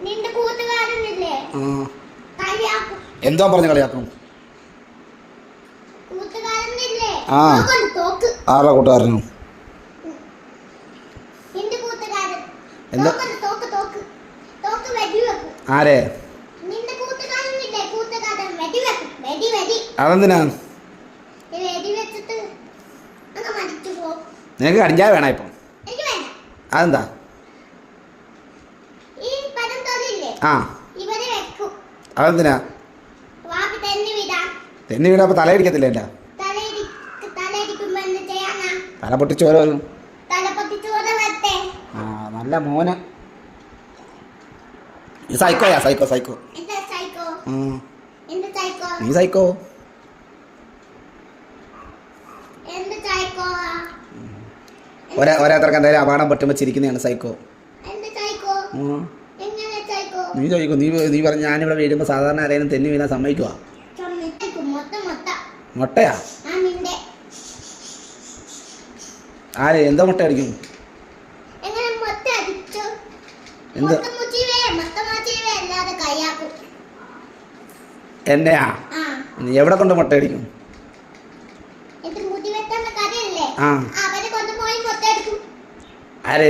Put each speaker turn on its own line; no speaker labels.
നിന്റെ കൂട്ടുകാരനില്ലേ കളിയാക്കും.
എന്തോ പറഞ്ഞു കളിയാക്കും?
കൂട്ടുകാരനില്ലേ
ആ
തോക്ക്.
ആരുടെ കൂട്ടുകാരനും?
നിന്റെ കൂട്ടുകാരൻ
എന്താ
തോക്ക് തോക്ക് തോക്ക് വെടിവെക്കും.
ആരെ?
നിന്റെ കൂട്ടുകാരനില്ലേ കൂട്ടുകാരൻ വെടിവെക്കും. വെടി വെടി
അതെന്തിനാ?
വെടിവെച്ചിട്ട് അങ്ങ് മരിച്ചു പോകും.
നിനക്ക് കടിഞ്ചായ വേണ ഇപ്പം?
എനിക്ക് വേണ്ട.
അതെന്താ?
ഈ പനം തോലില്ലേ
ആ
ഇവരെ വെക്കും.
അതെന്തിനാ?
വാപ്പി തെന്നി വിടാൻ.
തെന്നി വീടാ അപ്പൊ തലയിടിക്കത്തില്ല എൻ്റെ?
തലയിടിക്കുമ്പോ എന്ത് ചെയ്യാനാ?
തല പൊട്ടിച്ചോരോ?
തലപ്പത്തി ചോര വരട്ടെ.
ആ നല്ല മോന്. ഈ സൈക്കോയാ? Psycho psycho.
എന്താ സൈക്കോ? എന്ത് സൈക്കോ?
നീ സൈക്കോ.
എന്ത് സൈക്കോ?
ഓരോരുത്തർക്ക് എന്തായാലും അപകടം പറ്റുമ്പോൾ ചിരിക്കുന്നതാണ് സൈക്കോ.
എന്ത് സൈക്കോ? എങ്ങനെ സൈക്കോ?
നീ ചോദിക്കോ? നീ പറഞ്ഞ ഞാനിവിടെ വീഴുമ്പോൾ സാധാരണ ആരെയും തെന്നി വീണാൻ സമ്മതിക്കുവാ? മുട്ടയാ? ആര് എന്തോ മുട്ട അടിക്കും? എന്ത് എന്നെയാ? നീ എവിടെ കൊണ്ട് മുട്ട അടിക്കും? ആ ആരെ?